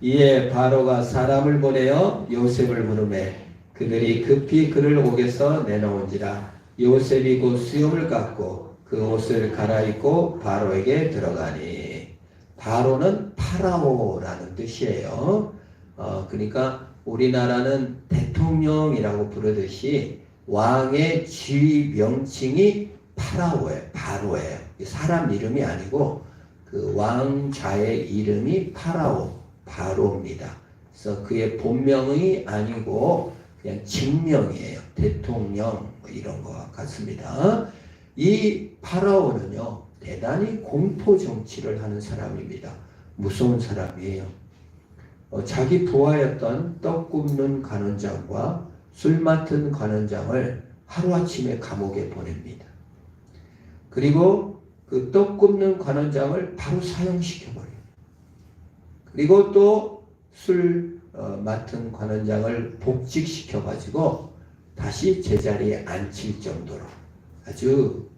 이에 바로가 사람을 보내어 요셉을 부르매 그들이 급히 그를 옥에서 내놓은지라. 요셉이 곧 수염을 깎고 그 옷을 갈아입고 바로에게 들어가니. 바로는 파라오라는 뜻이에요. 그러니까 우리나라는 대통령이라고 부르듯이 왕의 지위 명칭이 파라오예요. 바로예요. 사람 이름이 아니고 그 왕자의 이름이 파라오, 바로입니다. 그래서 그의 본명이 아니고 그냥 직명이에요. 대통령 뭐 이런 것 같습니다. 이 파라오는요, 대단히 공포 정치를 하는 사람입니다. 무서운 사람이에요. 자기 부하였던 떡 굽는 관원장과 술 맡은 관원장을 하루아침에 감옥에 보냅니다. 그리고 그 떡 굽는 관원장을 바로 사형시켜버려요. 그리고 또 술 맡은 관원장을 복직시켜가지고 다시 제자리에 앉힐 정도로 아주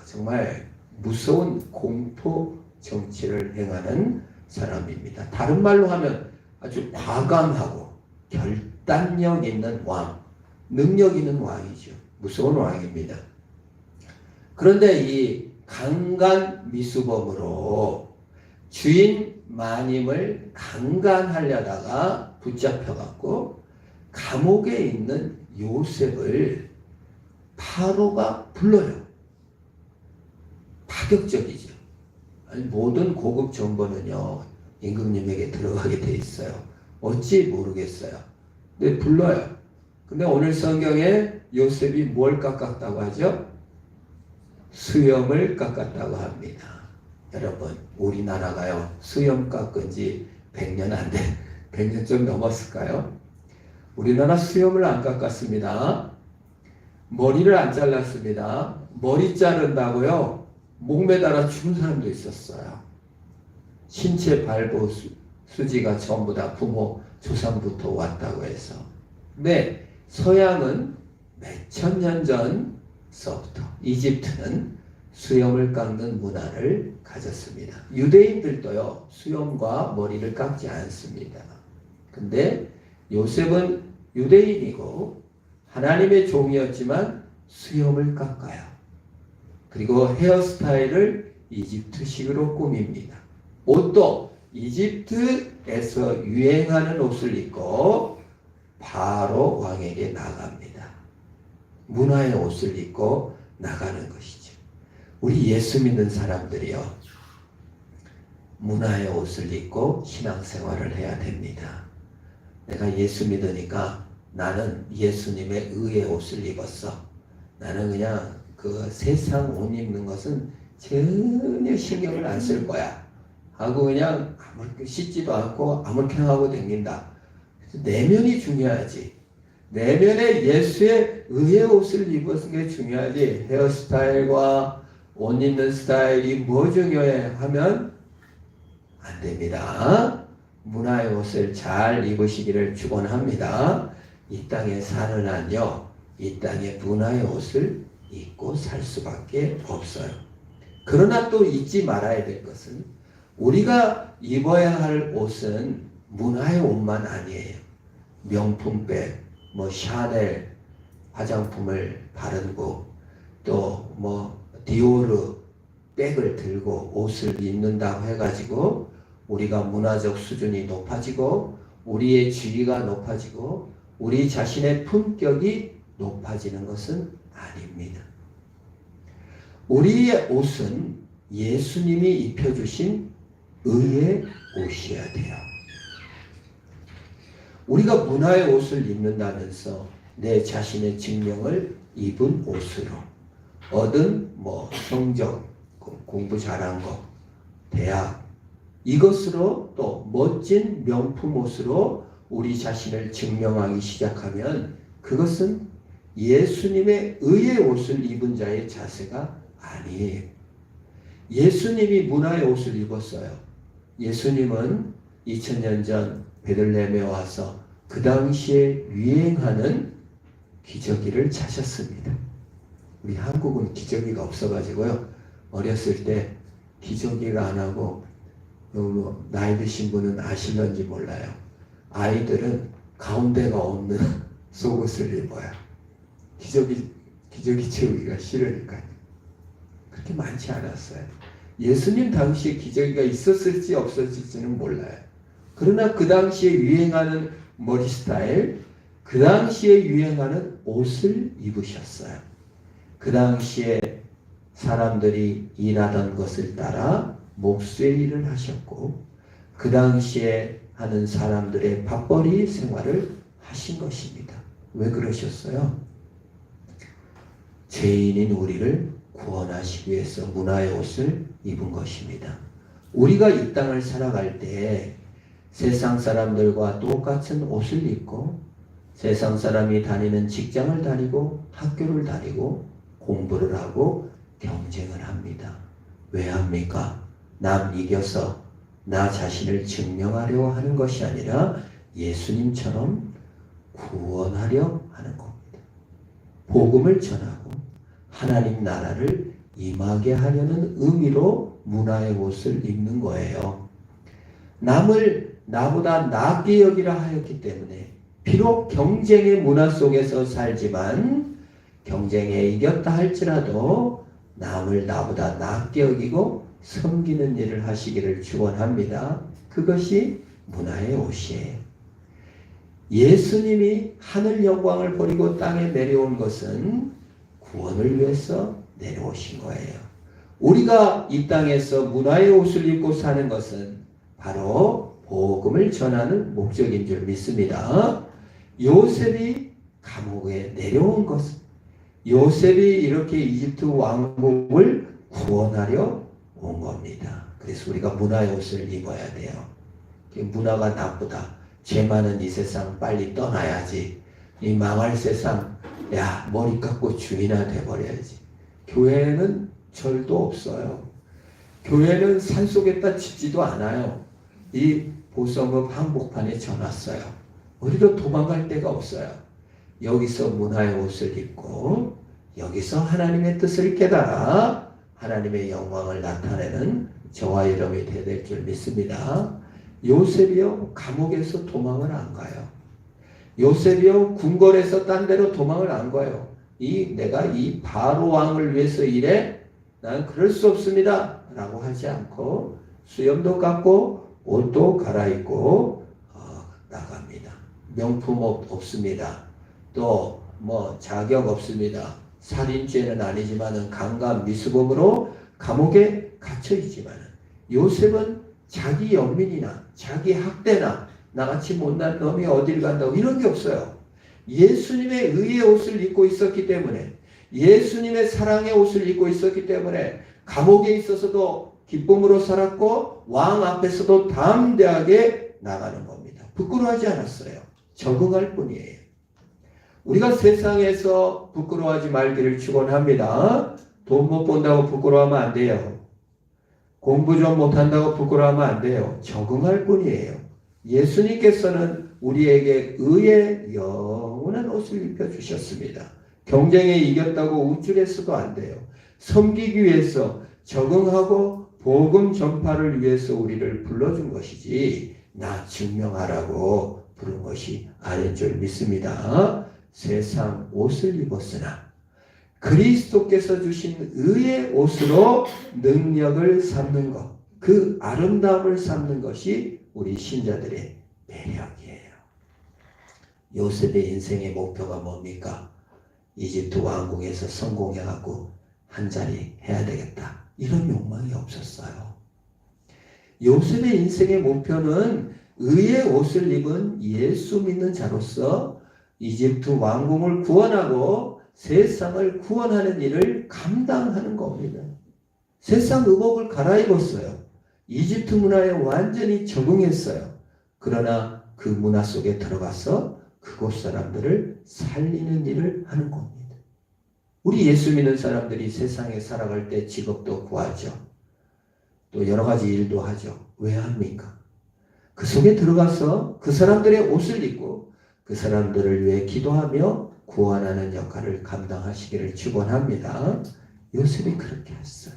정말 무서운 공포 정치를 행하는 사람입니다. 다른 말로 하면 아주 과감하고 결단력 있는 왕, 능력 있는 왕이죠. 무서운 왕입니다. 그런데 이 강간 미수범으로 주인 마님을 강간하려다가 붙잡혀갖고 감옥에 있는 요셉을 파로가 불러요. 파격적이죠. 아니, 모든 고급 정보는요, 임금님에게 들어가게 돼 있어요. 어찌 모르겠어요. 근데 불러요. 근데 오늘 성경에 요셉이 뭘 깎았다고 하죠? 수염을 깎았다고 합니다. 여러분, 우리나라가요, 수염 깎은 지 100년 안 돼. 100년 좀 넘었을까요? 우리나라 수염을 안 깎았습니다. 머리를 안 잘랐습니다. 머리 자른다고요, 목 매달아 죽은 사람도 있었어요. 신체 발부 수지가 전부 다 부모 조상부터 왔다고 해서. 근데 서양은 몇천 년 전서부터 이집트는 수염을 깎는 문화를 가졌습니다. 유대인들도요, 수염과 머리를 깎지 않습니다. 근데 요셉은 유대인이고 하나님의 종이었지만 수염을 깎아요. 그리고 헤어스타일을 이집트식으로 꾸밉니다. 옷도 이집트에서 유행하는 옷을 입고 바로 왕에게 나갑니다. 문화의 옷을 입고 나가는 것이죠. 우리 예수 믿는 사람들이요, 문화의 옷을 입고 신앙생활을 해야 됩니다. 내가 예수 믿으니까 나는 예수님의 의의 옷을 입었어. 나는 그냥 그 세상 옷 입는 것은 전혀 신경을 안 쓸 거야 하고 그냥 아무렇게 씻지도 않고 아무렇게나 하고 다닌다. 내면이 중요하지. 내면에 예수의 의의 옷을 입었는 게 중요하지. 헤어스타일과 옷 입는 스타일이 뭐 중요해 하면 안 됩니다. 문화의 옷을 잘 입으시기를 축원합니다. 이 땅에 사는 한요, 이 땅에 문화의 옷을 입고 살 수밖에 없어요. 그러나 또 잊지 말아야 될 것은 우리가 입어야 할 옷은 문화의 옷만 아니에요. 명품백, 뭐 샤넬 화장품을 바르고 또 뭐 디오르 백을 들고 옷을 입는다고 해가지고 우리가 문화적 수준이 높아지고 우리의 지위가 높아지고 우리 자신의 품격이 높아지는 것은 아닙니다. 우리의 옷은 예수님이 입혀주신 의의 옷이어야 돼요. 우리가 문화의 옷을 입는다면서 내 자신의 직명을 입은 옷으로 얻은 뭐 성적, 공부 잘한 거, 대학, 이것으로 또 멋진 명품 옷으로 우리 자신을 증명하기 시작하면 그것은 예수님의 의의 옷을 입은 자의 자세가 아니에요. 예수님이 문화의 옷을 입었어요. 예수님은 2000년 전 베들레헴에 와서 그 당시에 유행하는 기저귀를 차셨습니다. 우리 한국은 기저귀가 없어가지고요, 어렸을 때 기저귀를 안 하고 나이 드신 분은 아실런지 몰라요. 아이들은 가운데가 없는 속옷을 입어요. 기저귀 채우기가 싫으니까요. 그렇게 많지 않았어요. 예수님 당시에 기저귀가 있었을지 없었을지는 몰라요. 그러나 그 당시에 유행하는 머리 스타일, 그 당시에 유행하는 옷을 입으셨어요. 그 당시에 사람들이 일하던 것을 따라 목수의 일을 하셨고, 그 당시에 하는 사람들의 밥벌이 생활을 하신 것입니다. 왜 그러셨어요? 죄인인 우리를 구원하시기 위해서 문화의 옷을 입은 것입니다. 우리가 이 땅을 살아갈 때 세상 사람들과 똑같은 옷을 입고, 세상 사람이 다니는 직장을 다니고, 학교를 다니고, 공부를 하고 경쟁을 합니다. 왜 합니까? 남 이겨서 나 자신을 증명하려 하는 것이 아니라 예수님처럼 구원하려 하는 겁니다. 복음을 전하고 하나님 나라를 임하게 하려는 의미로 문화의 옷을 입는 거예요. 남을 나보다 낫게 여기라 하였기 때문에 비록 경쟁의 문화 속에서 살지만 경쟁에 이겼다 할지라도 남을 나보다 낫게 여기고 섬기는 일을 하시기를 축원합니다. 그것이 문화의 옷이에요. 예수님이 하늘 영광을 버리고 땅에 내려온 것은 구원을 위해서 내려오신 거예요. 우리가 이 땅에서 문화의 옷을 입고 사는 것은 바로 복음을 전하는 목적인 줄 믿습니다. 요셉이 감옥에 내려온 것은 요셉이 이렇게 이집트 왕국을 구원하려 온 겁니다. 그래서 우리가 문화의 옷을 입어야 돼요. 문화가 나쁘다. 죄 많은 이 세상 빨리 떠나야지. 이 망할 세상, 야, 머리 깎고 주인아 돼버려야지. 교회는 절도 없어요. 교회는 산속에다 짓지도 않아요. 이 보성읍 한복판에 져놨어요. 우리도 도망갈 데가 없어요. 여기서 문화의 옷을 입고 여기서 하나님의 뜻을 깨달아 하나님의 영광을 나타내는 저와 여러분이 될 줄 믿습니다. 요셉이요 감옥에서 도망을 안 가요. 요셉이요 궁궐에서 딴 데로 도망을 안 가요. 내가 이 바로 왕을 위해서 일해? 난 그럴 수 없습니다 라고 하지 않고 수염도 깎고 옷도 갈아입고 나갑니다. 명품 없습니다. 또 자격 없습니다. 살인죄는 아니지만은 강간 미수범으로 감옥에 갇혀 있지만은 요셉은 자기 연민이나 자기 학대나 나같이 못난 놈이 어딜 간다고 이런 게 없어요. 예수님의 의의 옷을 입고 있었기 때문에, 예수님의 사랑의 옷을 입고 있었기 때문에 감옥에 있어서도 기쁨으로 살았고 왕 앞에서도 담대하게 나가는 겁니다. 부끄러워하지 않았어요. 적응할 뿐이에요. 우리가 세상에서 부끄러워하지 말기를 축원합니다. 돈 못 번다고 부끄러워하면 안 돼요. 공부 좀 못한다고 부끄러워하면 안 돼요. 적응할 뿐이에요. 예수님께서는 우리에게 의의 영원한 옷을 입혀주셨습니다. 경쟁에 이겼다고 우쭐해서도 안 돼요. 섬기기 위해서 적응하고 복음 전파를 위해서 우리를 불러준 것이지 나 증명하라고 부른 것이 아닌 줄 믿습니다. 세상 옷을 입었으나 그리스도께서 주신 의의 옷으로 능력을 삼는 것, 그 아름다움을 삼는 것이 우리 신자들의 매력이에요. 요셉의 인생의 목표가 뭡니까? 이집트 왕궁에서 성공해갖고 한 자리 해야 되겠다. 이런 욕망이 없었어요. 요셉의 인생의 목표는 의의 옷을 입은 예수 믿는 자로서 이집트 왕궁을 구원하고 세상을 구원하는 일을 감당하는 겁니다. 세상 의복을 갈아입었어요. 이집트 문화에 완전히 적응했어요. 그러나 그 문화 속에 들어가서 그곳 사람들을 살리는 일을 하는 겁니다. 우리 예수 믿는 사람들이 세상에 살아갈 때 직업도 구하죠. 또 여러 가지 일도 하죠. 왜 합니까? 그 속에 들어가서 그 사람들의 옷을 입고 그 사람들을 위해 기도하며 구원하는 역할을 감당하시기를 축원합니다. 요셉이 그렇게 했어요.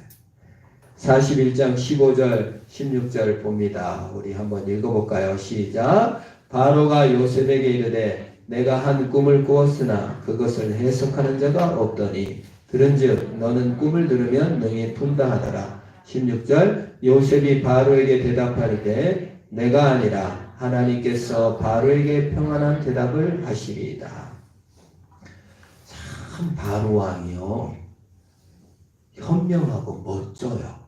41장 15절 16절 봅니다. 우리 한번 읽어볼까요? 시작. 바로가 요셉에게 이르되 내가 한 꿈을 꾸었으나 그것을 해석하는 자가 없더니 들은즉 너는 꿈을 들으면 능히 푼다 하더라. 16절 요셉이 바로에게 대답하리되 내가 아니라 하나님께서 바로에게 평안한 대답을 하시리이다. 참 바로 왕이요 현명하고 멋져요.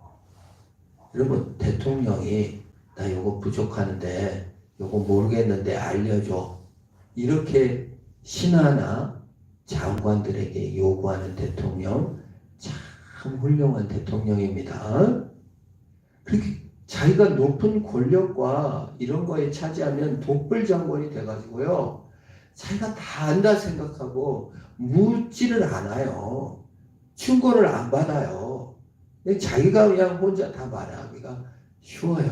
여러분 대통령이 나 요거 부족하는데 요거 모르겠는데 알려줘 이렇게 신하나 장관들에게 요구하는 대통령 참 훌륭한 대통령입니다. 그렇게 자기가 높은 권력과 이런 거에 차지하면 독불장군이 돼가지고요 자기가 다 안다 생각하고 묻지를 않아요. 충고를 안 받아요. 자기가 그냥 혼자 다 말하기가 쉬워요.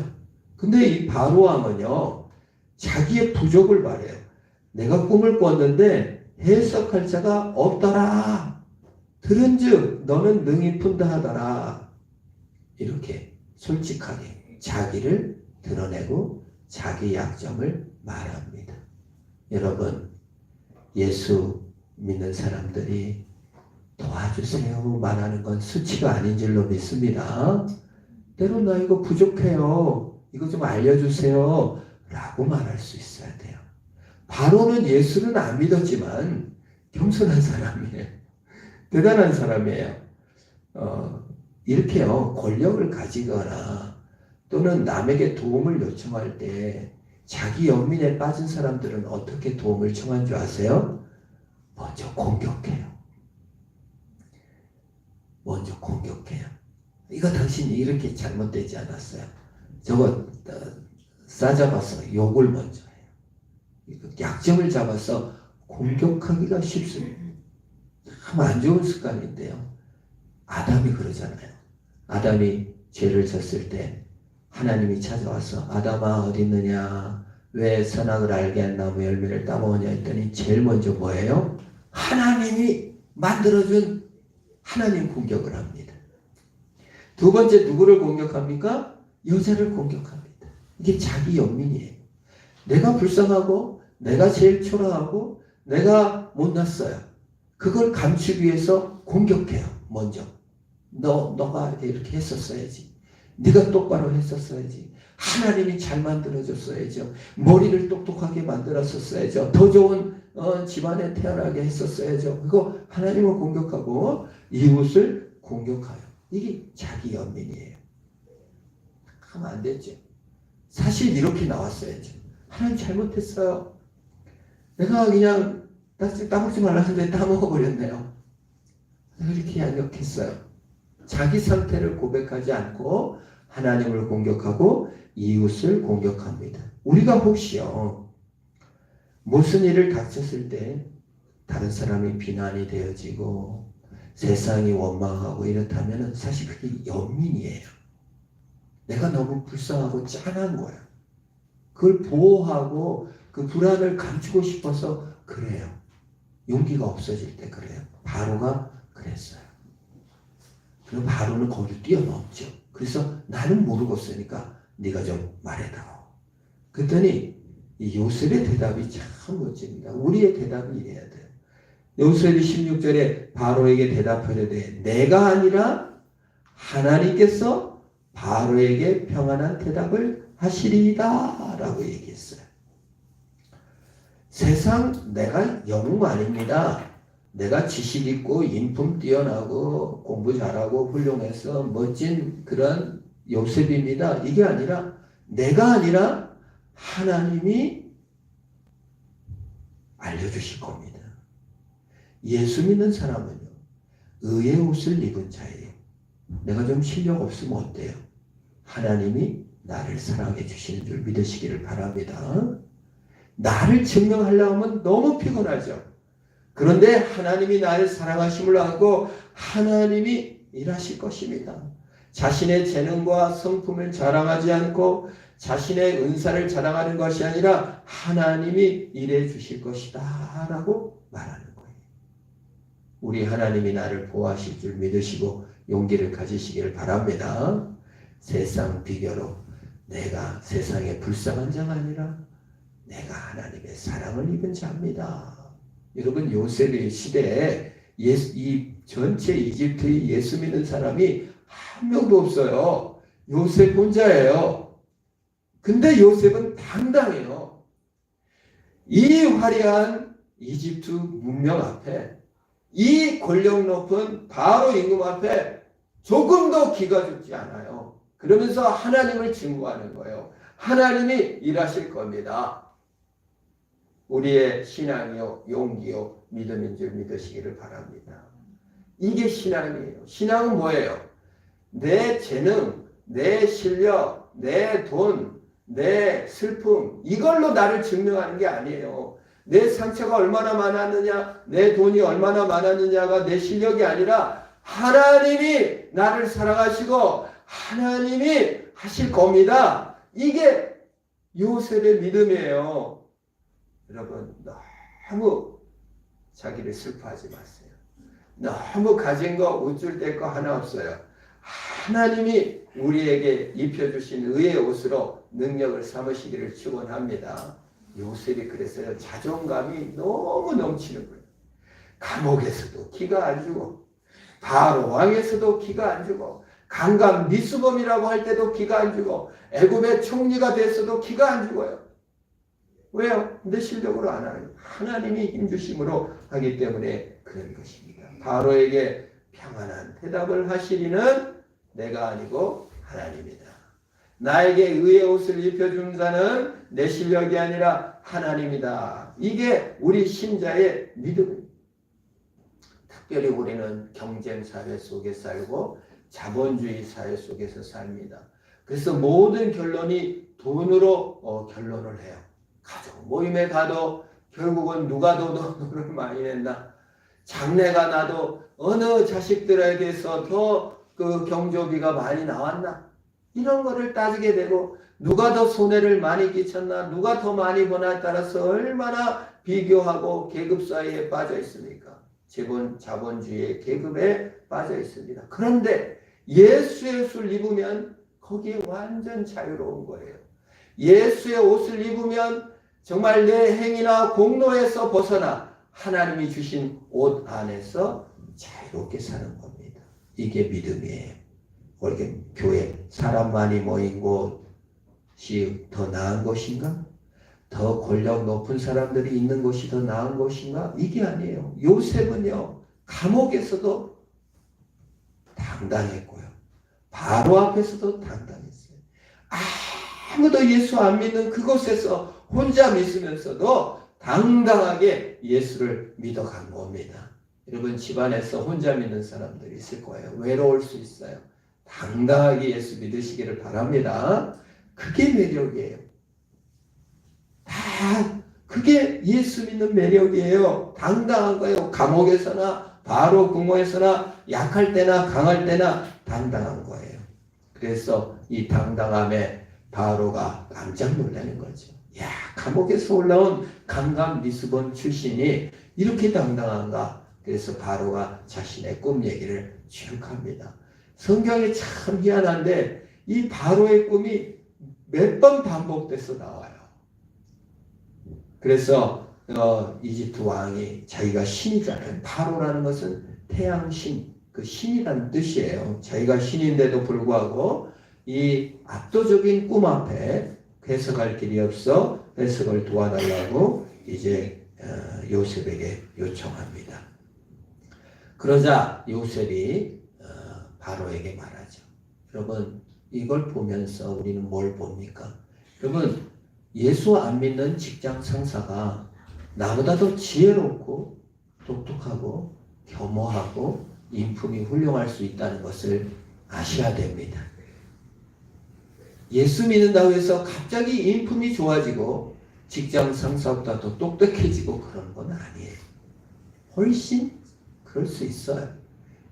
근데 이 바로 왕은요 자기의 부족을 말해요. 내가 꿈을 꿨는데 해석할 자가 없더라. 들은즉 너는 능히 푼다 하더라. 이렇게 솔직하게 자기를 드러내고 자기 약점을 말합니다. 여러분 예수 믿는 사람들이 도와주세요 말하는 건 수치가 아닌 줄로 믿습니다. 때로 나 이거 부족해요. 이거 좀 알려주세요. 라고 말할 수 있어야 돼요. 바로는 예수는 안 믿었지만 겸손한 사람이에요. 대단한 사람이에요. 이렇게요. 권력을 가지거나 또는 남에게 도움을 요청할 때 자기 연민에 빠진 사람들은 어떻게 도움을 청한 줄 아세요? 먼저 공격해요. 먼저 공격해요. 이거 당신이 이렇게 잘못되지 않았어요. 저거 싸잡아서 욕을 먼저 해요. 약점을 잡아서 공격하기가 쉽습니다. 참 안 좋은 습관인데요. 아담이 그러잖아요. 아담이 죄를 졌을 때 하나님이 찾아와서 아담아 어디 있느냐 왜 선악을 알게 한 나무 열매를 따먹었냐 했더니 제일 먼저 뭐예요? 하나님이 만들어준 하나님 공격을 합니다. 두 번째 누구를 공격합니까? 여자를 공격합니다. 이게 자기 연민이에요. 내가 불쌍하고 내가 제일 초라하고 내가 못났어요. 그걸 감추기 위해서 공격해요. 먼저 너가 이렇게 했었어야지. 네가 똑바로 했었어야지. 하나님이 잘 만들어줬어야죠. 머리를 똑똑하게 만들었었어야죠. 더 좋은 집안에 태어나게 했었어야죠. 그거 하나님을 공격하고 이웃을 공격하여. 이게 자기 연민이에요. 하면 안 되죠. 사실 이렇게 나왔어야죠. 하나님 잘못했어요. 내가 그냥 따먹지 말라는데 따먹어버렸네요. 이렇게 양력했어요. 자기 상태를 고백하지 않고 하나님을 공격하고 이웃을 공격합니다. 우리가 혹시요 무슨 일을 닥쳤을 때 다른 사람이 비난이 되어지고 세상이 원망하고 이렇다면 사실 그게 연민이에요. 내가 너무 불쌍하고 짠한 거야. 그걸 보호하고 그 불안을 감추고 싶어서 그래요. 용기가 없어질 때 그래요. 바로가 그랬어요. 그럼 바로는 거기를 뛰어넘죠. 그래서 나는 모르겠으니까 네가 좀 말해다오. 그랬더니 이 요셉의 대답이 참 멋집니다. 우리의 대답이 이래야 돼요. 요셉이 16절에 바로에게 대답하려되 내가 아니라 하나님께서 바로에게 평안한 대답을 하시리이다 라고 얘기했어요. 세상 내가 영웅 아닙니다. 내가 지식 있고 인품 뛰어나고 공부 잘하고 훌륭해서 멋진 그런 요셉입니다. 이게 아니라 내가 아니라 하나님이 알려주실 겁니다. 예수 믿는 사람은요. 의의 옷을 입은 자예요. 내가 좀 실력 없으면 어때요? 하나님이 나를 사랑해 주시는 줄 믿으시기를 바랍니다. 나를 증명하려고 하면 너무 피곤하죠. 그런데 하나님이 나를 사랑하심을 알고 하나님이 일하실 것입니다. 자신의 재능과 성품을 자랑하지 않고 자신의 은사를 자랑하는 것이 아니라 하나님이 일해 주실 것이다 라고 말하는 거예요. 우리 하나님이 나를 보호하실 줄 믿으시고 용기를 가지시기를 바랍니다. 세상 비교로 내가 세상에 불쌍한 자가 아니라 내가 하나님의 사랑을 입은 자입니다. 여러분, 요셉의 시대에 이 전체 이집트의 예수 믿는 사람이 한 명도 없어요. 요셉 혼자예요. 근데 요셉은 당당해요. 이 화려한 이집트 문명 앞에, 이 권력 높은 바로 임금 앞에 조금도 기가 죽지 않아요. 그러면서 하나님을 증거하는 거예요. 하나님이 일하실 겁니다. 우리의 신앙이요, 용기요, 믿음인 줄 믿으시기를 바랍니다. 이게 신앙이에요. 신앙은 뭐예요? 내 재능, 내 실력, 내 돈, 내 슬픔, 이걸로 나를 증명하는 게 아니에요. 내 상처가 얼마나 많았느냐, 내 돈이 얼마나 많았느냐가 내 실력이 아니라 하나님이 나를 사랑하시고 하나님이 하실 겁니다. 이게 요셉의 믿음이에요. 여러분, 너무 자기를 슬퍼하지 마세요. 너무 가진 거 우쭐댈 거 하나 없어요. 하나님이 우리에게 입혀주신 의의 옷으로 능력을 삼으시기를 축원합니다. 요셉이 그랬어요. 자존감이 너무 넘치는 거예요. 감옥에서도 기가 안 주고, 바로 왕에서도 기가 안 주고, 강간 미수범이라고 할 때도 기가 안 주고, 애굽의 총리가 됐어도 기가 안 주고요. 왜요? 내 실력으로 안 하는, 하나님이 힘주심으로 하기 때문에 그런 것입니다. 바로에게 평안한 대답을 하시리는 내가 아니고 하나님이다. 나에게 의의 옷을 입혀준 자는 내 실력이 아니라 하나님이다. 이게 우리 신자의 믿음입니다. 특별히 우리는 경쟁 사회 속에 살고 자본주의 사회 속에서 삽니다. 그래서 모든 결론이 돈으로 결론을 해요. 가족 모임에 가도 결국은 누가 더 돈을 많이 낸다. 장래가 나도 어느 자식들에게서 더 그 경조비가 많이 나왔나. 이런 거를 따지게 되고 누가 더 손해를 많이 끼쳤나, 누가 더 많이 버나 따라서 얼마나 비교하고 계급 사이에 빠져 있습니까? 자본주의의 계급에 빠져 있습니다. 그런데 예수의 옷을 입으면 거기에 완전 자유로운 거예요. 예수의 옷을 입으면 정말 내 행위나 공로에서 벗어나 하나님이 주신 옷 안에서 자유롭게 사는 겁니다. 이게 믿음이에요. 우리 교회 사람 많이 모인 곳이 더 나은 곳인가? 더 권력 높은 사람들이 있는 곳이 더 나은 곳인가? 이게 아니에요. 요셉은요, 감옥에서도 당당했고요. 바로 앞에서도 당당했어요. 아무도 예수 안 믿는 그곳에서 혼자 믿으면서도 당당하게 예수를 믿어간 겁니다. 여러분, 집안에서 혼자 믿는 사람들이 있을 거예요. 외로울 수 있어요. 당당하게 예수 믿으시기를 바랍니다. 그게 매력이에요. 그게 예수 믿는 매력이에요. 당당한 거예요. 감옥에서나 바로 궁궐에서나 약할 때나 강할 때나 당당한 거예요. 그래서 이 당당함에 바로가 깜짝 놀라는 거죠. 야, 감옥에서 올라온 강간 미수범 출신이 이렇게 당당한가? 그래서 바로가 자신의 꿈 얘기를 쭉 합니다. 성경이 참 희한한데 이 바로의 꿈이 몇 번 반복돼서 나와요. 그래서 이집트 왕이 자기가 신이잖아요. 바로라는 것은 태양신, 그 신이라는 뜻이에요. 자기가 신인데도 불구하고 이 압도적인 꿈 앞에 해석할 길이 없어 해석을 도와달라고 이제 요셉에게 요청합니다. 그러자 요셉이 바로에게 말하죠. 여러분, 이걸 보면서 우리는 뭘 봅니까? 여러분, 예수 안 믿는 직장 상사가 나보다 더 지혜롭고 똑똑하고 겸허하고 인품이 훌륭할 수 있다는 것을 아셔야 됩니다. 예수 믿는다고 해서 갑자기 인품이 좋아지고 직장 상사보다 더 똑똑해지고 그런 건 아니에요. 훨씬 그럴 수 있어요.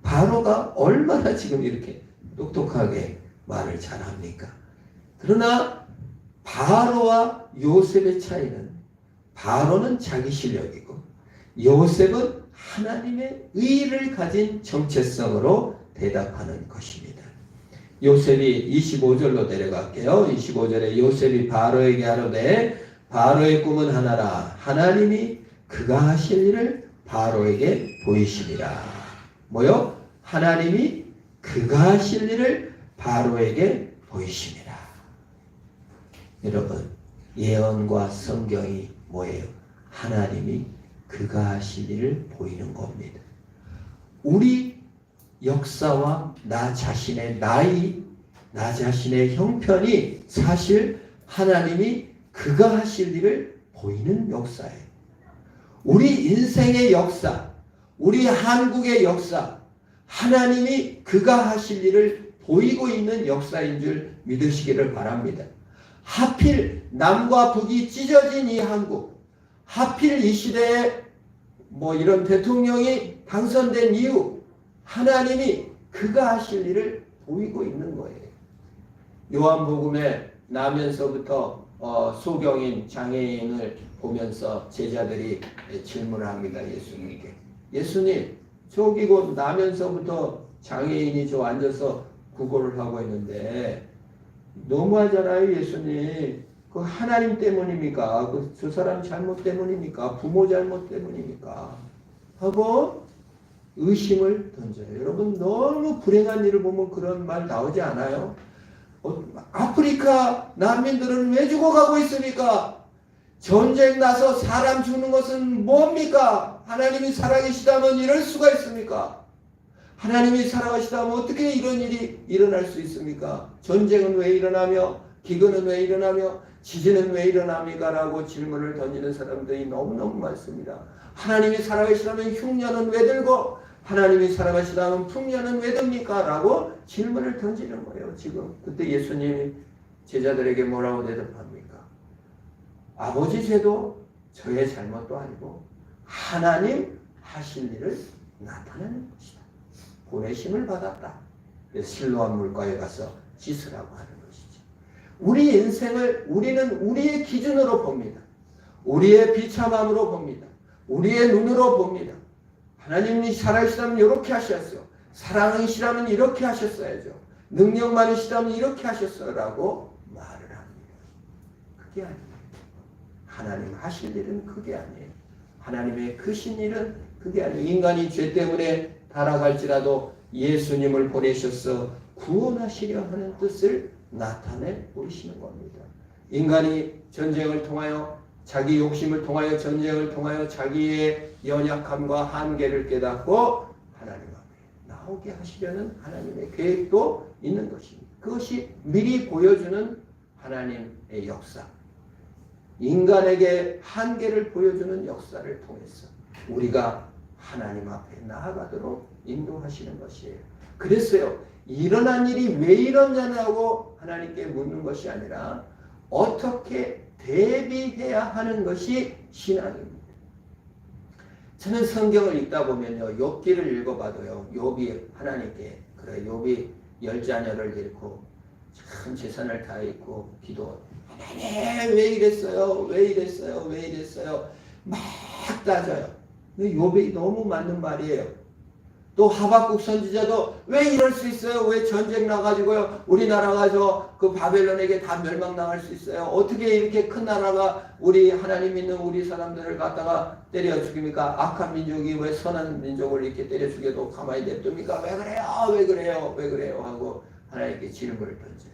바로가 얼마나 지금 이렇게 똑똑하게 말을 잘합니까? 그러나 바로와 요셉의 차이는 바로는 자기 실력이고 요셉은 하나님의 의를 가진 정체성으로 대답하는 것입니다. 요셉이 25절로 내려갈게요. 25절에 요셉이 바로에게 하려되 바로의 꿈은 하나라. 하나님이 그가 하실 일을 바로에게 보이시니라. 뭐요? 하나님이 그가 하실 일을 바로에게 보이시니라. 여러분, 예언과 성경이 뭐예요? 하나님이 그가 하실 일을 보이는 겁니다. 우리 역사와 나 자신의 나이, 나 자신의 형편이 사실 하나님이 그가 하실 일을 보이는 역사예요. 우리 인생의 역사, 우리 한국의 역사, 하나님이 그가 하실 일을 보이고 있는 역사인 줄 믿으시기를 바랍니다. 하필 남과 북이 찢어진 이 한국, 하필 이 시대에 이런 대통령이 당선된 이유, 하나님이 그가 하실 일을 보이고 있는 거예요. 요한복음에 나면서부터 소경인 장애인을 보면서 제자들이 질문을 합니다. 예수님께. 예수님, 저기 곧 나면서부터 장애인이 저 앉아서 구걸을 하고 있는데 너무하잖아요, 예수님. 그 하나님 때문입니까? 저 사람 잘못 때문입니까? 부모 잘못 때문입니까? 하고 의심을 던져요. 여러분, 너무 불행한 일을 보면 그런 말 나오지 않아요? 아프리카 난민들은 왜 죽어가고 있습니까? 전쟁 나서 사람 죽는 것은 뭡니까? 하나님이 살아계시다면 이럴 수가 있습니까? 하나님이 살아계시다면 어떻게 이런 일이 일어날 수 있습니까? 전쟁은 왜 일어나며, 기근은 왜 일어나며, 지진은 왜 일어납니까? 라고 질문을 던지는 사람들이 너무너무 많습니다. 하나님이 살아계시다면 흉년은 왜 들고, 하나님이 살아계시다면 풍년은 왜 듭니까? 라고 질문을 던지는 거예요. 지금 그때 예수님이 제자들에게 뭐라고 대답합니까? 아버지 죄도 저의 잘못도 아니고 하나님 하실 일을 나타내는 것이다. 보내심을 받았다. 그래서 실로암 물가에 가서 씻으라고 하는 것이죠. 우리 인생을 우리는 우리의 기준으로 봅니다. 우리의 비참함으로 봅니다. 우리의 눈으로 봅니다. 하나님이 살아계시다면 이렇게 하셨어요. 사랑이시라면 이렇게 하셨어야죠. 능력 많으시다면 이렇게 하셨어요. 라고 말을 합니다. 그게 아니에요. 하나님 하실 일은 그게 아니에요. 하나님의 크신 일은 그게 아니에요. 인간이 죄 때문에 타락할지라도 예수님을 보내셔서 구원하시려 하는 뜻을 나타내 보이시는 겁니다. 인간이 전쟁을 통하여 자기 욕심을 통하여 전쟁을 통하여 자기의 연약함과 한계를 깨닫고 하나님 앞에 나오게 하시려는 하나님의 계획도 있는 것입니다. 그것이 미리 보여주는 하나님의 역사. 인간에게 한계를 보여주는 역사를 통해서 우리가 하나님 앞에 나아가도록 인도하시는 것이에요. 그랬어요. 일어난 일이 왜 일어나냐고 하나님께 묻는 것이 아니라 어떻게 대비해야 하는 것이 신앙입니다. 저는 성경을 읽다 보면요, 욥기를 읽어봐도요, 욥이 하나님께 그래, 욥이 10자녀를 잃고 참 재산을 다 잃고 기도, 하나님 왜 이랬어요? 왜 이랬어요? 왜 이랬어요? 막 따져요. 근데 욥이 너무 맞는 말이에요. 또 하박국 선지자도 왜 이럴 수 있어요? 왜 전쟁 나가지고요 우리나라가 그 바벨론에게 다 멸망당할 수 있어요? 어떻게 이렇게 큰 나라가 우리 하나님 믿는 우리 사람들을 갖다가 때려 죽입니까? 악한 민족이 왜 선한 민족을 이렇게 때려 죽여도 가만히 냅둡니까? 왜 그래요? 왜 그래요? 왜 그래요? 하고 하나님께 질문을 던져요.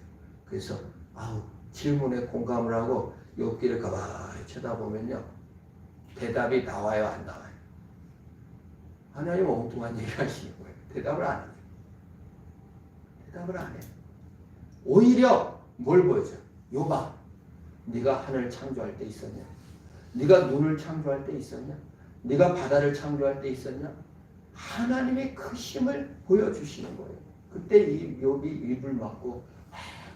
그래서 질문에 공감을 하고 욥기를 가만히 쳐다보면요, 대답이 나와요, 안 나와요? 하나님은 엉뚱한 얘기를 하시는 거예요. 대답을 안 해요. 대답을 안 해요. 오히려 뭘 보여줘요? 욥아, 네가 하늘을 창조할 때 있었냐? 네가 눈을 창조할 때 있었냐? 네가 바다를 창조할 때 있었냐? 하나님의 크심을 보여주시는 거예요. 그때 이 욥이 입을 막고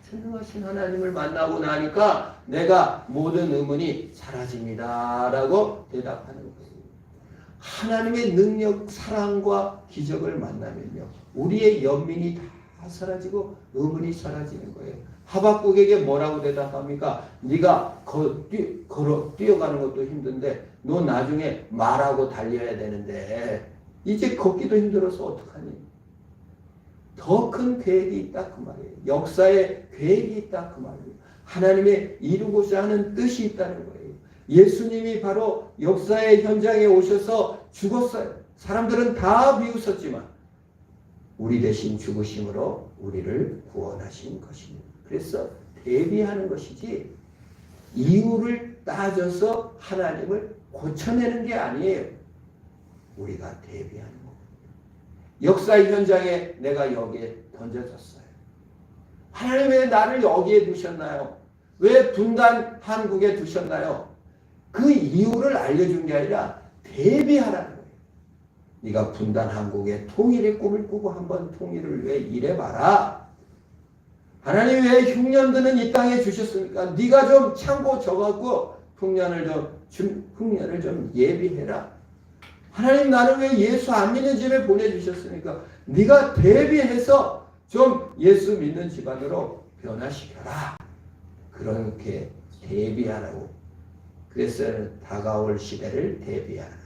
전능하신 하나님을 만나고 나니까 내가 모든 의문이 사라집니다. 라고 대답하는 거예요. 하나님의 능력, 사랑과 기적을 만나면요, 우리의 연민이 다 사라지고 의문이 사라지는 거예요. 하박국에게 뭐라고 대답합니까? 네가 뛰어가는 것도 힘든데 너 나중에 말하고 달려야 되는데 이제 걷기도 힘들어서 어떡하니? 더 큰 계획이 있다 그 말이에요. 역사의 계획이 있다 그 말이에요. 하나님의 이루고자 하는 뜻이 있다는 거예요. 예수님이 바로 역사의 현장에 오셔서 죽었어요. 사람들은 다 비웃었지만 우리 대신 죽으심으로 우리를 구원하신 것입니다. 그래서 대비하는 것이지 이유를 따져서 하나님을 고쳐내는 게 아니에요. 우리가 대비하는 겁니다. 역사의 현장에 내가 여기에 던져졌어요. 하나님 왜 나를 여기에 두셨나요? 왜 분단 한국에 두셨나요? 그 이유를 알려준 게 아니라 대비하라는 거예요. 네가 분단 한국의 통일의 꿈을 꾸고 한번 통일을 위해 일해봐라. 하나님 왜 흉년들은 이 땅에 주셨습니까? 네가 좀 참고 져갖고 흉년을 좀 예비해라. 하나님 나를 왜 예수 안 믿는 집에 보내주셨습니까? 네가 대비해서 좀 예수 믿는 집안으로 변화시켜라. 그렇게 대비하라고. 그래서 다가올 시대를 대비하라.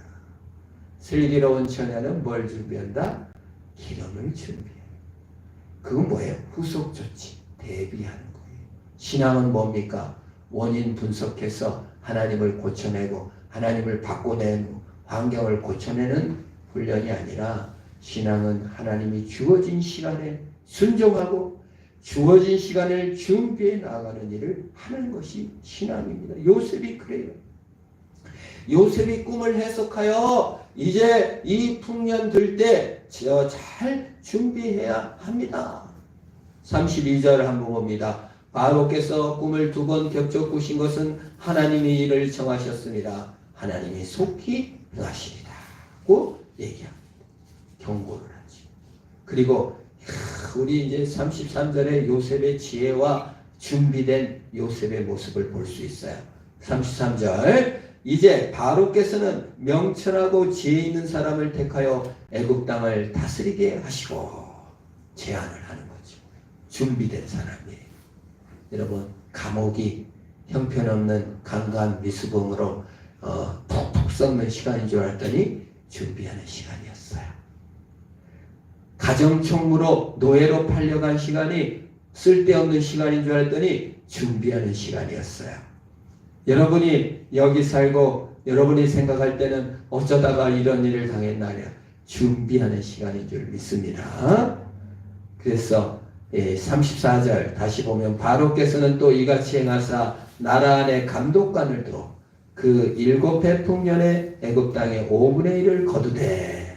슬기로운 처녀는 뭘 준비한다? 기름을 준비해. 그건 뭐예요? 후속 조치, 대비하는 거예요. 신앙은 뭡니까? 원인 분석해서 하나님을 고쳐내고 하나님을 바꿔내고 환경을 고쳐내는 훈련이 아니라 신앙은 하나님이 주어진 시간에 순종하고 주어진 시간을 준비해 나가는 일을 하는 것이 신앙입니다. 요셉이 그래요. 요셉이 꿈을 해석하여 이제 이 풍년 들 때 잘 준비해야 합니다. 32절 한번 봅니다. 바로께서 꿈을 2번 겹쳐 꾸신 것은 하나님이 이를 정하셨습니다. 하나님이 속히 행하시리라 고 얘기합니다. 경고를 하죠. 그리고 우리 이제 33절에 요셉의 지혜와 준비된 요셉의 모습을 볼 수 있어요. 33절 이제 바로께서는 명철하고 지혜 있는 사람을 택하여 애굽 땅을 다스리게 하시고 제안을 하는 거죠. 준비된 사람이에요. 여러분 감옥이 형편없는 강간 미수봉으로 푹푹 썩는 시간인 줄 알았더니 준비하는 시간이었어요. 가정총무로 노예로 팔려간 시간이 쓸데없는 시간인 줄 알았더니 준비하는 시간이었어요. 여러분이 여기 살고 여러분이 생각할 때는 어쩌다가 이런 일을 당했나냐 준비하는 시간인 줄 믿습니다. 그래서 34절 다시 보면 바로께서는 또 이같이 행하사 나라 안에 감독관을 두어 그 7해 풍년에 애굽 땅의 5분의 1을 거두되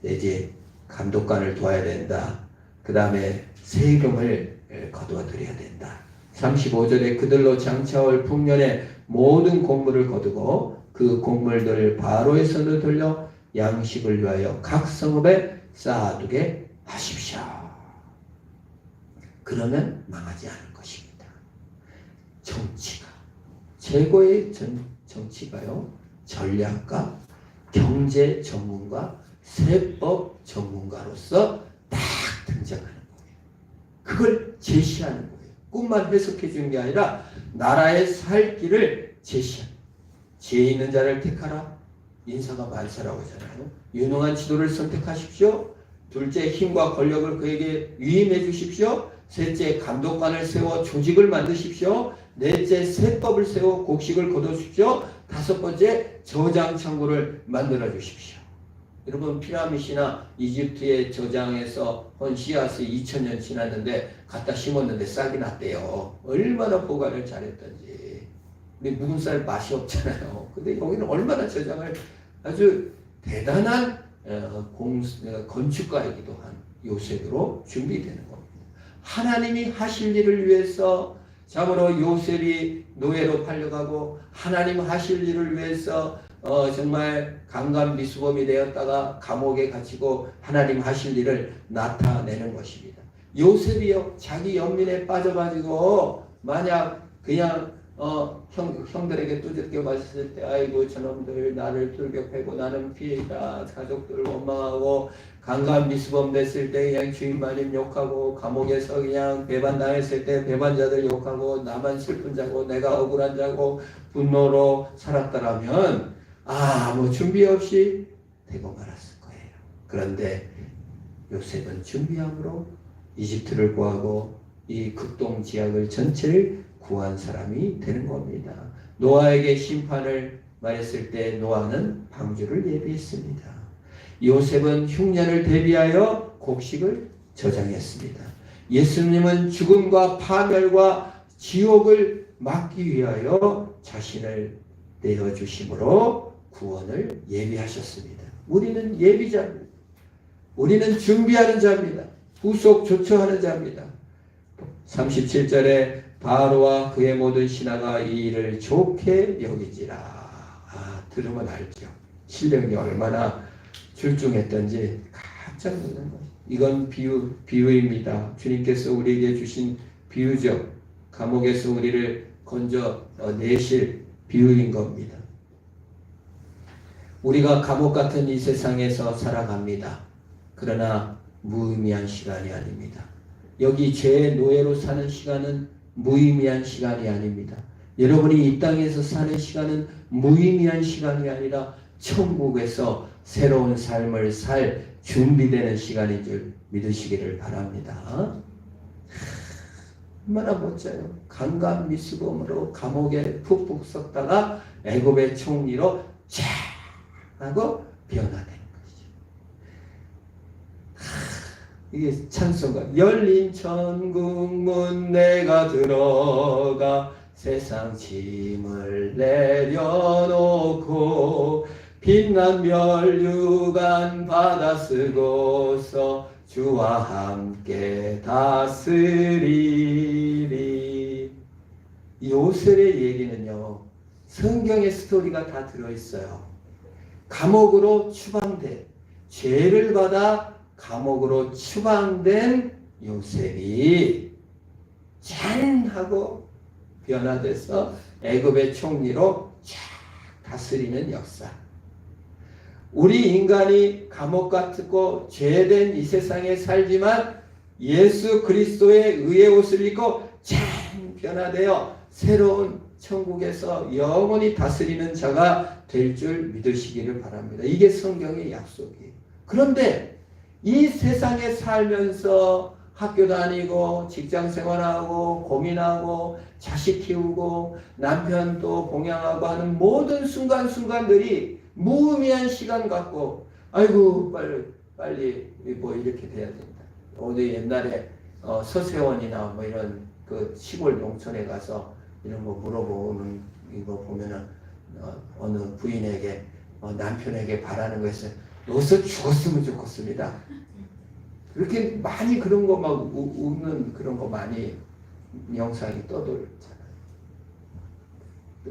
이제 감독관을 둬야 된다. 그 다음에 세금을 거두어 드려야 된다. 35절에 그들로 장차올 풍년에 모든 곡물을 거두고 그 곡물들을 바로의 손으로 돌려 양식을 위하여 각 성읍에 쌓아두게 하십시오. 그러면 망하지 않을 것입니다. 정치가 최고의 정치가요. 전략가, 경제 전문가, 세법 전문가로서 딱 등장하는 거예요. 그걸 제시하는 거예요. 꿈만 해석해 주는 게 아니라 나라의 살 길을 제시하는 지혜 있는 자를 택하라. 인사가 만사라고 하잖아요. 유능한 지도를 선택하십시오. 둘째 힘과 권력을 그에게 위임해 주십시오. 셋째 감독관을 세워 조직을 만드십시오. 넷째 세법을 세워 곡식을 거두십시오. 다섯 번째 저장 창고를 만들어 주십시오. 여러분 피라미드나 이집트의 저장에서 한 씨앗이 2000년 지났는데 갖다 심었는데 싹이 났대요. 얼마나 보관을 잘했던지. 우리 묵은 쌀 맛이 없잖아요. 근데 여기는 얼마나 저장을 아주 대단한 건축가이기도 한 요셉으로 준비되는 겁니다. 하나님이 하실 일을 위해서 참으로 요셉이 노예로 팔려가고 하나님 하실 일을 위해서 정말 강간 미수범이 되었다가 감옥에 갇히고 하나님 하실 일을 나타내는 것입니다. 요셉이요 자기 연민에 빠져가지고 만약 그냥 형들에게 두들겨 맞았을 때 아이고 저놈들 나를 돌격하고 나는 피해자 가족들 원망하고 강간 미수범 됐을 때 그냥 주인마님 욕하고 감옥에서 그냥 배반당했을 때 배반자들 욕하고 나만 슬픈 자고 내가 억울한 자고 분노로 살았더라면 아무 준비 없이 되고 말았을 거예요. 그런데 요셉은 준비함으로 이집트를 구하고 이 극동 지역을 전체를 구한 사람이 되는 겁니다. 노아에게 심판을 말했을 때 노아는 방주를 예비했습니다. 요셉은 흉년을 대비하여 곡식을 저장했습니다. 예수님은 죽음과 파멸과 지옥을 막기 위하여 자신을 내어주심으로 구원을 예비하셨습니다. 우리는 예비자입니다. 우리는 준비하는 자입니다. 후속 조처하는 자입니다. 37절에 바로와 그의 모든 신하가 이 일을 좋게 여기지라. 들으면 알죠. 신령이 얼마나 출중했던지 깜짝 놀란 거예요. 이건 비유입니다. 주님께서 우리에게 주신 비유죠. 감옥에서 우리를 건져 내실 비유인 겁니다. 우리가 감옥 같은 이 세상에서 살아갑니다. 그러나 무의미한 시간이 아닙니다. 여기 죄의 노예로 사는 시간은 무의미한 시간이 아닙니다. 여러분이 이 땅에서 사는 시간은 무의미한 시간이 아니라 천국에서 새로운 삶을 살 준비되는 시간인 줄 믿으시기를 바랍니다. 얼마나 멋져요. 강간미수범으로 감옥에 푹푹 썩다가 애굽의 총리로 쫙 하고 변화되는 것이죠. 이게 찬송가. 열린 천국문 내가 들어가 세상 짐을 내려놓고 빛난 면류관 받아 쓰고서 주와 함께 다스리리. 요셉의 얘기는요, 성경의 스토리가 다 들어있어요. 감옥으로 추방된, 죄를 받아 감옥으로 추방된 요셉이 찬하고 변화돼서 애굽의 총리로 쫙 다스리는 역사. 우리 인간이 감옥 같고 죄된 이 세상에 살지만 예수 그리스도의 의의 옷을 입고 참 변화되어 새로운 천국에서 영원히 다스리는 자가 될 줄 믿으시기를 바랍니다. 이게 성경의 약속이에요. 그런데 이 세상에 살면서 학교 다니고 직장 생활하고 고민하고 자식 키우고 남편 또 봉양하고 하는 모든 순간순간들이 무의미한 시간 같고 아이고 빨리 뭐 이렇게 돼야 된다. 어디 옛날에 서세원이나 뭐 이런 그 시골 농촌에 가서 이런 거 물어보는 이거 보면은 어느 부인에게 남편에게 바라는 것은 어서 죽었으면 좋겠습니다. 그렇게 많이 그런 거 막 웃는 그런 거 많이 영상이 떠돌잖아요.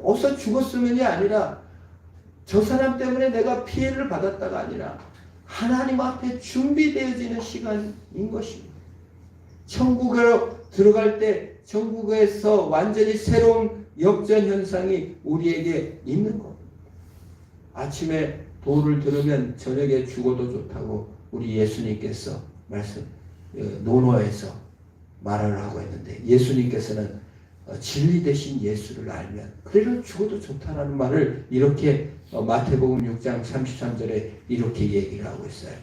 어서 죽었으면이 아니라 저 사람 때문에 내가 피해를 받았다가 아니라 하나님 앞에 준비되어지는 시간인 것입니다. 천국으로 들어갈 때 천국에서 완전히 새로운 역전 현상이 우리에게 있는 겁니다. 아침에 도를 들으면 저녁에 죽어도 좋다고 우리 예수님께서 논어에서 말을 하고 있는데 예수님께서는 진리 대신 예수를 알면 그래도 죽어도 좋다라는 말을 이렇게 마태복음 6장 33절에 이렇게 얘기를 하고 있어요.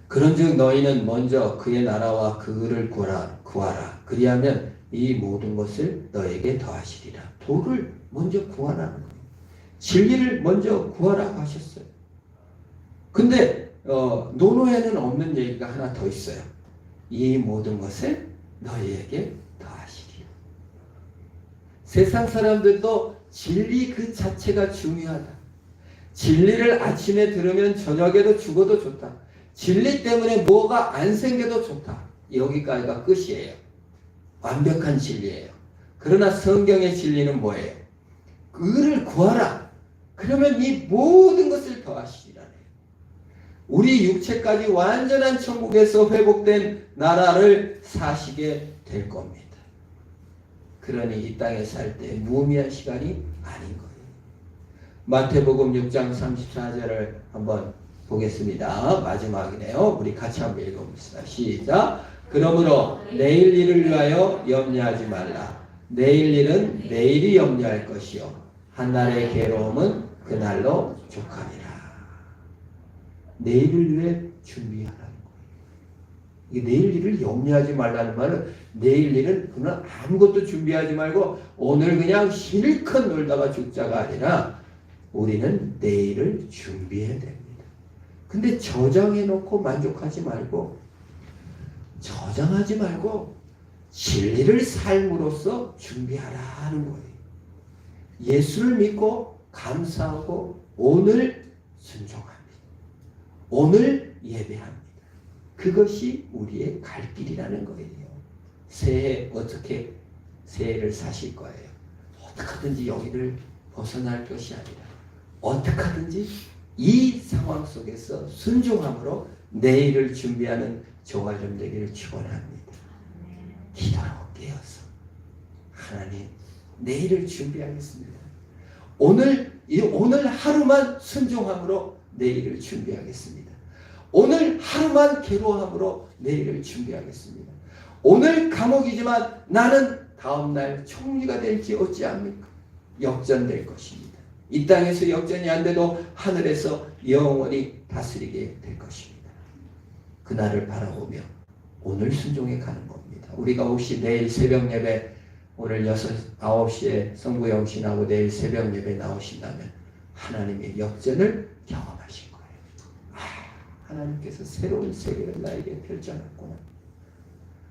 그런즉 너희는 먼저 그의 나라와 그 의를 구하라. 그리하면 이 모든 것을 너에게 더하시리라. 도를 먼저 구하라는 거예요. 진리를 먼저 구하라고 하셨어요. 근데 논어에는 없는 얘기가 하나 더 있어요. 이 모든 것을 너희에게 더하시리라. 세상 사람들도 진리 그 자체가 중요하다. 진리를 아침에 들으면 저녁에도 죽어도 좋다. 진리 때문에 뭐가 안 생겨도 좋다. 여기까지가 끝이에요. 완벽한 진리예요. 그러나 성경의 진리는 뭐예요? 의를 구하라. 그러면 이 모든 것을 더하시리라. 우리 육체까지 완전한 천국에서 회복된 나라를 사시게 될 겁니다. 그러니 이 땅에 살 때 무의미한 시간이 아닌 거예요. 마태복음 6장 34절을 한번 보겠습니다. 마지막이네요. 우리 같이 한번 읽어봅시다. 시작. 그러므로 내일 일을 위하여 염려하지 말라. 내일 일은 내일이 염려할 것이요 한날의 괴로움은 그날로 족하리라. 내일을 위해 준비하라는 거예요. 이 내일 일을 염려하지 말라는 말은 내일 일은 그냥 아무것도 준비하지 말고 오늘 그냥 실컷 놀다가 죽자가 아니라 우리는 내일을 준비해야 됩니다. 근데 저장해놓고 만족하지 말고 저장하지 말고 진리를 삶으로써 준비하라는 거예요. 예수를 믿고 감사하고 오늘 순종합니다. 오늘 예배합니다. 그것이 우리의 갈 길이라는 거예요. 새해 어떻게 새해를 사실 거예요? 어떻게 하든지 여기를 벗어날 것이 아니라 어떻게 하든지 이 상황 속에서 순종함으로 내일을 준비하는 저와 여러분 되기를 축원합니다. 기도로 깨어서 하나님 내일을 준비하겠습니다. 오늘 하루만 순종함으로 내일을 준비하겠습니다. 오늘 하루만 괴로워함으로 내일을 준비하겠습니다. 오늘 감옥이지만 나는 다음날 총리가 될지 어찌합니까? 역전될 것입니다. 이 땅에서 역전이 안 돼도 하늘에서 영원히 다스리게 될 것입니다. 그날을 바라보며 오늘 순종해 가는 겁니다. 우리가 혹시 내일 새벽 예배 오늘 9시에 성부 영신하고 내일 새벽 예배 나오신다면 하나님의 역전을 경험하실 거예요. 하나님께서 새로운 세계를 나에게 펼쳐놨구나.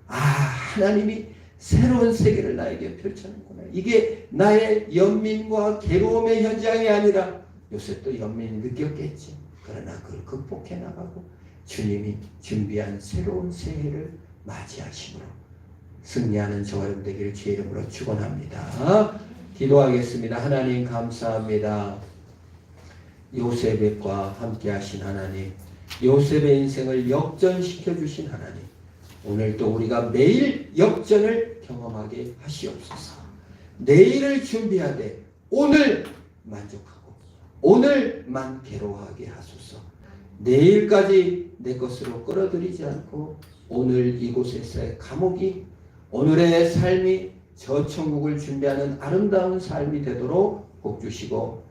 하나님이 새로운 세계를 나에게 펼쳐놨구나. 이게 나의 연민과 괴로움의 현장이 아니라 요새 또 연민이 느꼈겠지. 그러나 그걸 극복해 나가고 주님이 준비한 새로운 새해를 맞이하심으로 승리하는 저와 여러분 되기를 주의 이름으로 축원합니다. 기도하겠습니다. 하나님 감사합니다. 요셉과 함께 하신 하나님, 요셉의 인생을 역전시켜 주신 하나님, 오늘 또 우리가 매일 역전을 경험하게 하시옵소서. 내일을 준비하되 오늘 만족하고 오늘만 괴로워하게 하소서. 내일까지 내 것으로 끌어들이지 않고 오늘 이곳에서의 감옥이 오늘의 삶이 저 천국을 준비하는 아름다운 삶이 되도록 복 주시고